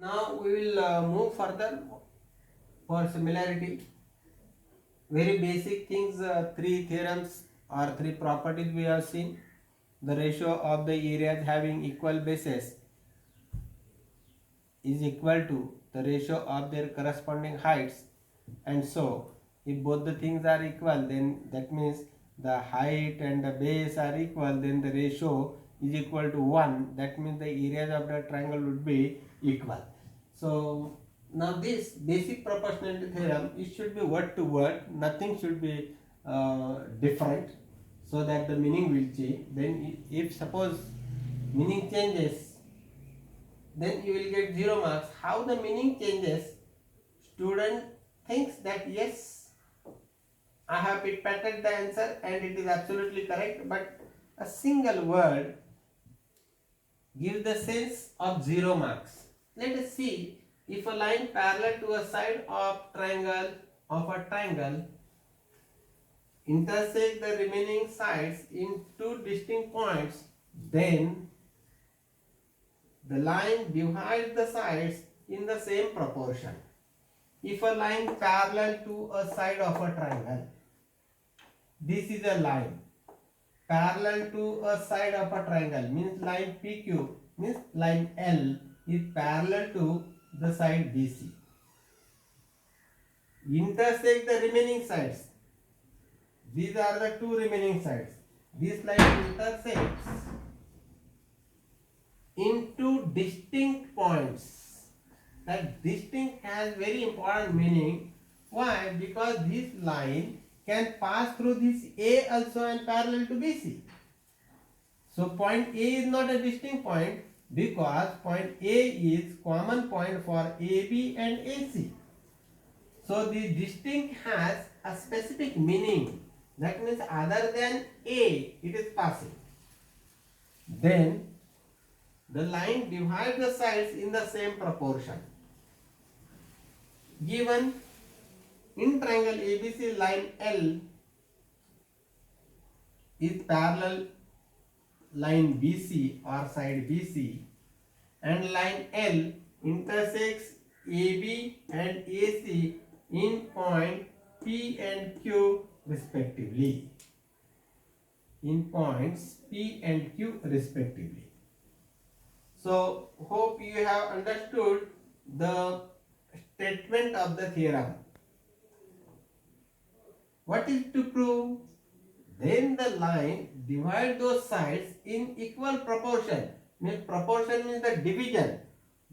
Now we will move further for similarity. Very basic things, three theorems or three properties we have seen. The ratio of the areas having equal bases is equal to the ratio of their corresponding heights, and so if both the things are equal, then that means the height and the base are equal, then the ratio is equal to 1. That means the areas of the triangle would be equal. So now this basic proportionality theorem, it should be word to word, nothing should be different, so that the meaning will change. Then if suppose meaning changes, then you will get 0 marks. How the meaning changes? Student thinks that yes, I have pit-patted the answer and it is absolutely correct, but a single word gives the sense of 0 marks. Let us see, if a line parallel to a side of a triangle intersect the remaining sides in two distinct points, then the line divides the sides in the same proportion. If a line parallel to a side of a triangle, this is a line parallel to a side of a triangle, means line PQ, means line L is parallel to the side BC. Intersect the remaining sides. These are the two remaining sides. This line intersects into distinct points. That distinct has very important meaning. Why? Because this line can pass through this A also and parallel to BC. So point A is not a distinct point because point A is common point for AB and AC. So the distinct has a specific meaning. That means other than A, it is passing. Then the line divides the sides in the same proportion. Given in triangle ABC, line L is parallel line BC or side BC, and line L intersects AB and AC in point P and Q respectively. In points P and Q respectively. So hope you have understood the statement of the theorem. What is to prove? Then the line divide those sides in equal proportion. Means proportion means the division.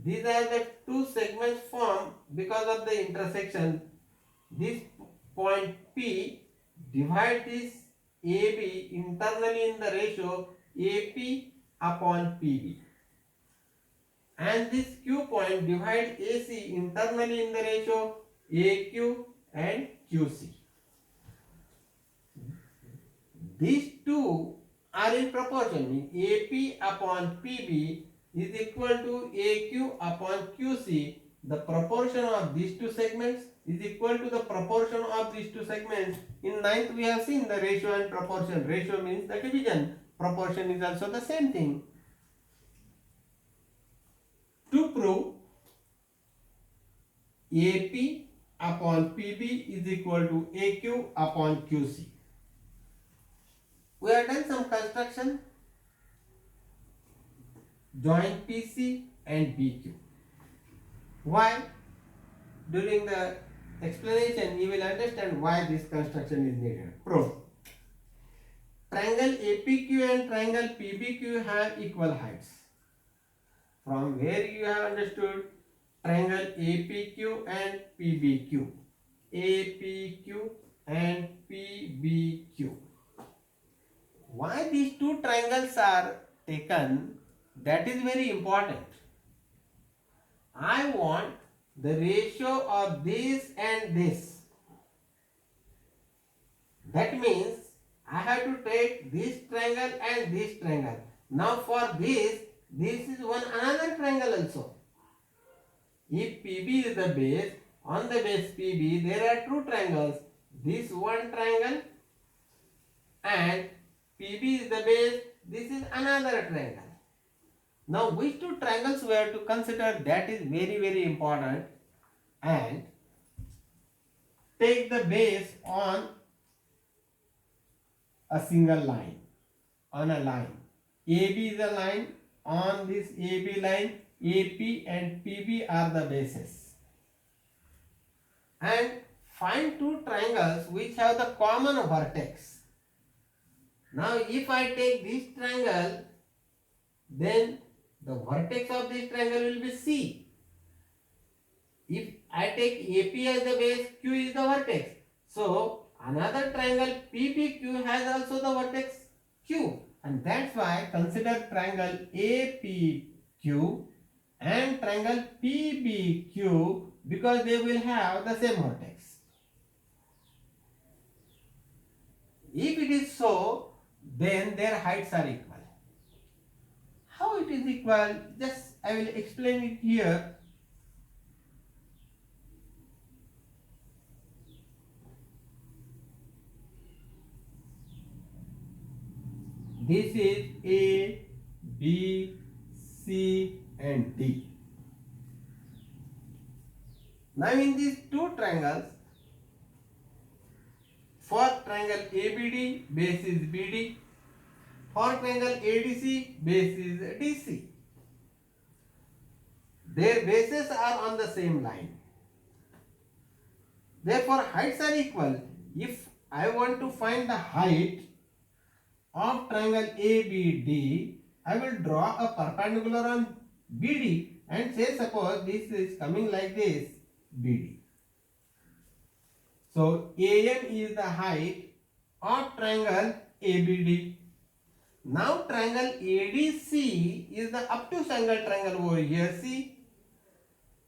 These are the two segments formed because of the intersection. This point P divide this AB internally in the ratio AP upon PB. And this Q point divide AC internally in the ratio AQ and QC. These two are in proportion. AP upon PB is equal to AQ upon QC. The proportion of these two segments is equal to the proportion of these two segments. In ninth we have seen the ratio and proportion. Ratio means the division. Proportion is also the same thing. To prove AP upon PB is equal to AQ upon QC, we have done some construction. Join PC and PQ. Why? During the explanation you will understand why this construction is needed. Proof. Triangle APQ and triangle PBQ have equal heights. From where you have understood triangle APQ and PBQ. APQ and PBQ. Why these two triangles are taken, that is very important. I want the ratio of this and this. That means I have to take this triangle and this triangle. Now for this is one another triangle also. If PB is the base, on the base PB there are two triangles. This one triangle and PB is the base, this is another triangle. Now which two triangles we have to consider, that is very important. And take the base on a single line, on a line. AB is a line. On this AB line, AP and PB are the bases. And find two triangles which have the common vertex. Now if I take this triangle, then the vertex of this triangle will be C. If I take AP as the base, Q is the vertex. So another triangle PPQ has also the vertex Q. And that's why consider triangle APQ and triangle PBQ, because they will have the same vertex. If it is so, then their heights are equal. How it is equal? Just I will explain it here. This is A, B, C and D. Now in these two triangles, for triangle ABD, base is BD. For triangle ADC, base is DC. Their bases are on the same line. Therefore, heights are equal. If I want to find the height of triangle ABD, I will draw a perpendicular on BD and say suppose this is coming like this, BD. So AN is the height of triangle ABD. Now triangle ADC is the obtuse angle triangle over here, C.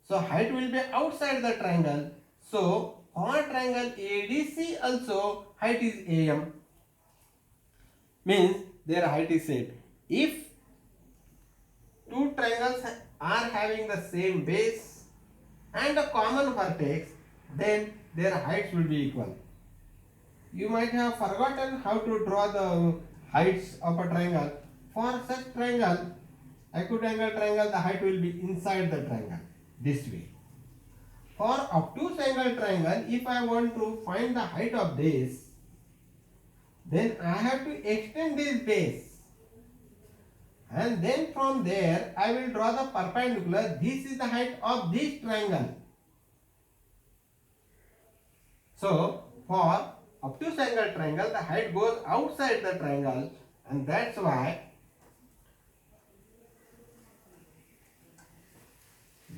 So height will be outside the triangle. So for triangle ADC also height is AM. Means their height is same. If two triangles are having the same base and a common vertex, then their heights will be equal. You might have forgotten how to draw the heights of a triangle. For such triangle, acute angle triangle, the height will be inside the triangle, this way. For obtuse angle triangle, if I want to find the height of this, then I have to extend this base, and then from there I will draw the perpendicular. This is the height of this triangle. So for obtuse angle triangle, the height goes outside the triangle, and that's why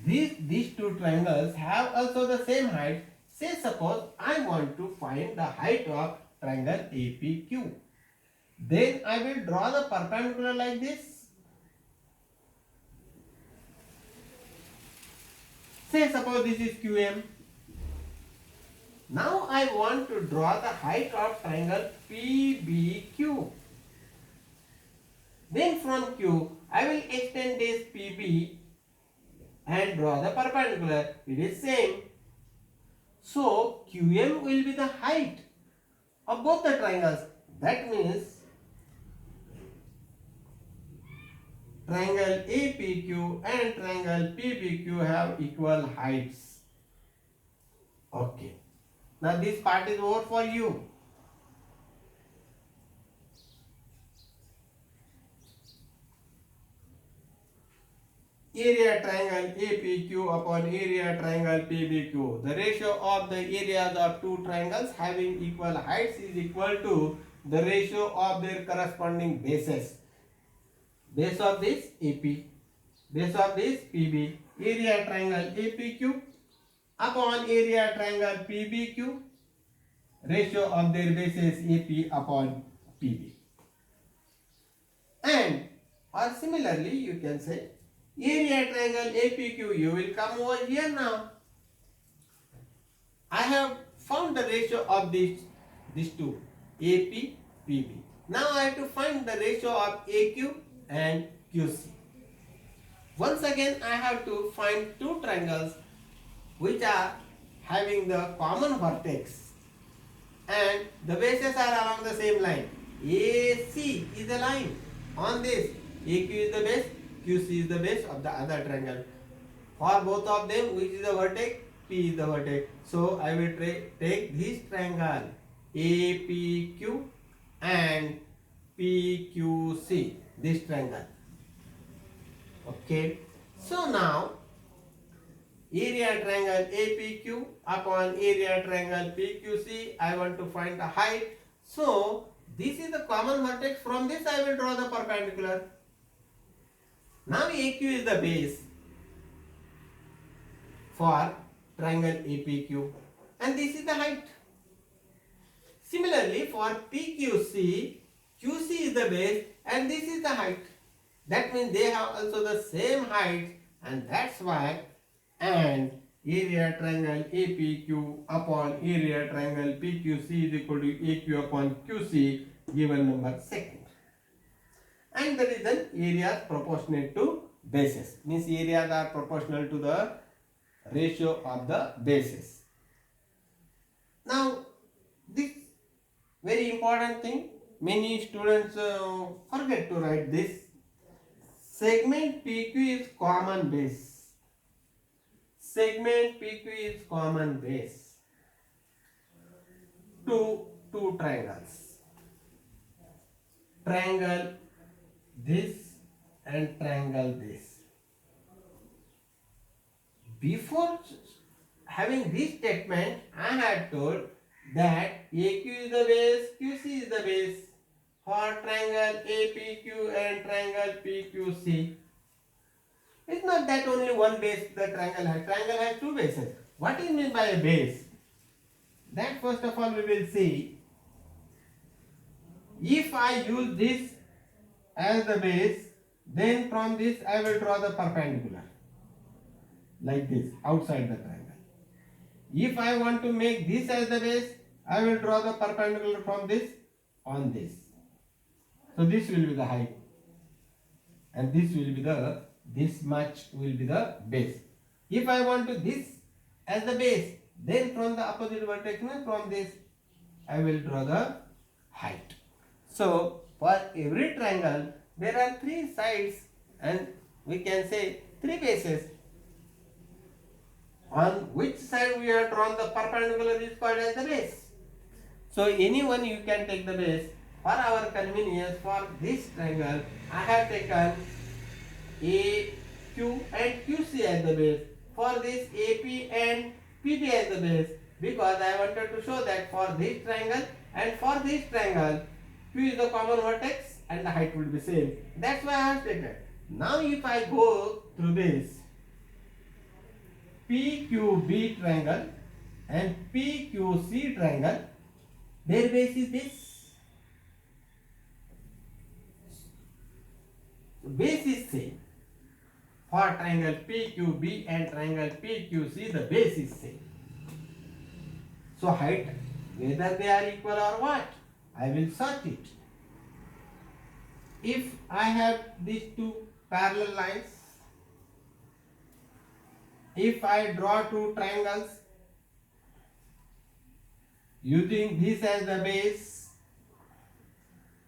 these two triangles have also the same height. Say suppose I want to find the height of triangle APQ. Then I will draw the perpendicular like this. Say suppose this is QM. Now I want to draw the height of triangle PBQ. Then from Q, I will extend this PB and draw the perpendicular. It is same. So QM will be the height of both the triangles. That means triangle APQ and triangle PBQ have equal heights. Okay. Now this part is over for you. Area triangle APQ upon area triangle PBQ. The ratio of the areas of two triangles having equal heights is equal to the ratio of their corresponding bases. Base of this AP, base of this PB. Area triangle APQ upon area triangle PBQ. Ratio of their bases AP upon PB. And or similarly you can say area triangle APQ, you will come over here now. I have found the ratio of these two, AP, PB. Now I have to find the ratio of AQ and QC. Once again I have to find two triangles which are having the common vertex and the bases are along the same line. AC is the line on this, AQ is the base, QC is the base of the other triangle. For both of them, which is the vertex? P is the vertex. So I will take this triangle APQ and PQC. This triangle. Okay. So now area triangle APQ upon area triangle PQC. I want to find the height. So this is the common vertex. From this I will draw the perpendicular. Now AQ is the base for triangle APQ and this is the height. Similarly for PQC, QC is the base and this is the height. That means they have also the same height, and that's why and area triangle APQ upon area triangle PQC is equal to AQ upon QC given number second. And the reason areas proportionate to bases, means areas are proportional to the ratio of the bases. Now this very important thing, many students forget to write this. Segment PQ is common base. Segment PQ is common base to two triangles. Triangle this and triangle this. Before having this statement, I had told that AQ is the base, QC is the base for triangle APQ and triangle PQC. It's not that only one base the triangle has. Triangle has two bases. What is meant by a base? That first of all we will see. If I use this as the base, then from this I will draw the perpendicular. Like this, outside the triangle. If I want to make this as the base, I will draw the perpendicular from this on this. So this will be the height. And this will be the, this much will be the base. If I want to this as the base, then from the opposite vertex, from this, I will draw the height. So for every triangle, there are three sides and we can say three bases. On which side we have drawn the perpendicular is called as the base. So any one you can take the base. For our convenience, for this triangle, I have taken AQ and QC as the base. For this AP and PP as the base, because I wanted to show that for this triangle and for this triangle, Q is the common vertex and the height will be same. That's why I have taken. Now if I go through this PQB triangle and PQC triangle, their base is this. Base is same. For triangle PQB and triangle PQC, the base is same. So height, whether they are equal or what, I will sort it. If I have these two parallel lines, if I draw two triangles using this as the base,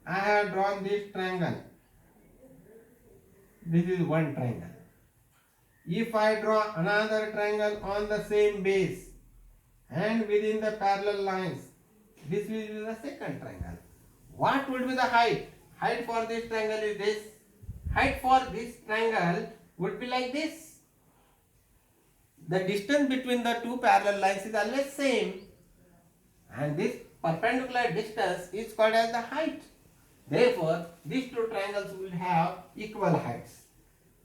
I have drawn this triangle. This is one triangle. If I draw another triangle on the same base and within the parallel lines, this will be the second triangle. What would be the height? Height for this triangle is this. Height for this triangle would be like this. The distance between the two parallel lines is always same, and this perpendicular distance is called as the height. Therefore, these two triangles will have equal heights.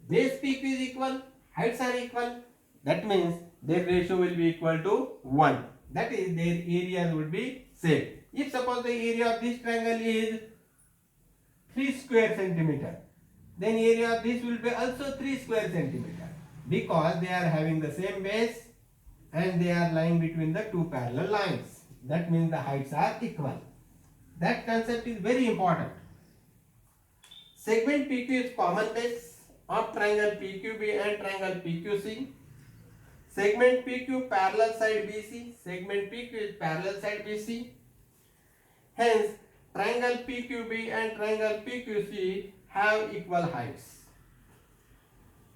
Base PQ is equal, heights are equal. That means their ratio will be equal to 1. That is, their areas would be same. If suppose the area of this triangle is 3 square centimeter, then area of this will be also 3 square centimeter, because they are having the same base and they are lying between the two parallel lines. That means the heights are equal. That concept is very important. Segment PQ is common base of triangle PQB and triangle PQC. Segment PQ parallel side BC. Segment PQ is parallel side BC. Hence, triangle PQB and triangle PQC have equal heights.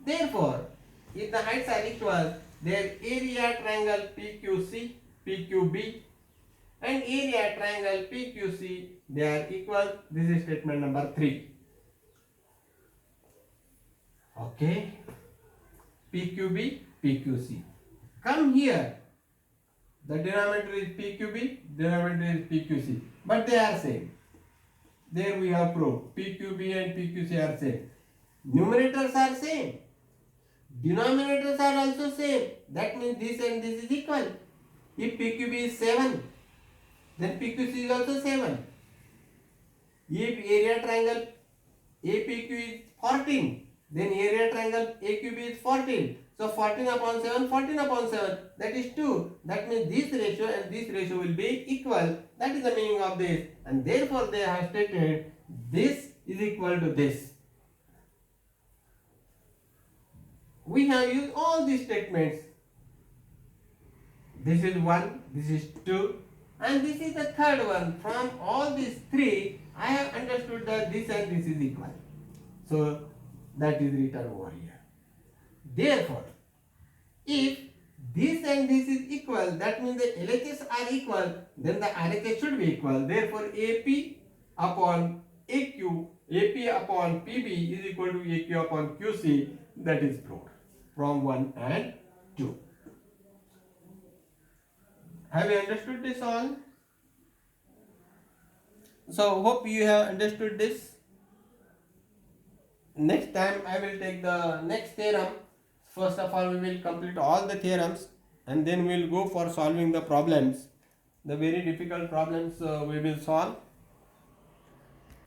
Therefore, if the heights are equal, their area triangle PQC, PQB and area triangle PQC, they are equal. This is statement number 3. Okay. PQB, PQC. Come here. The denominator is PQB, denominator is PQC. But they are same. There we have proved. PQB and PQC are same. Numerators are same. Denominators are also same. That means this and this is equal. If PQB is 7, then PQC is also 7. If area triangle APQ is 14, then area triangle AQB is 14. So 14 upon 7, 14 upon 7, that is 2. That means this ratio and this ratio will be equal. That is the meaning of this. And therefore they have stated this is equal to this. We have used all these statements. This is 1, this is 2, and this is the third one. From all these 3, I have understood that this and this is equal. So that is written over here. Therefore, if this and this is equal, that means the LHS are equal, then the RHS should be equal. Therefore, AP upon AQ, AP upon PB is equal to AQ upon QC. That is proved from 1 and 2. Have you understood this all? So hope you have understood this. Next time I will take the next theorem. First of all, we will complete all the theorems and then we will go for solving the problems. The very difficult problems we will solve.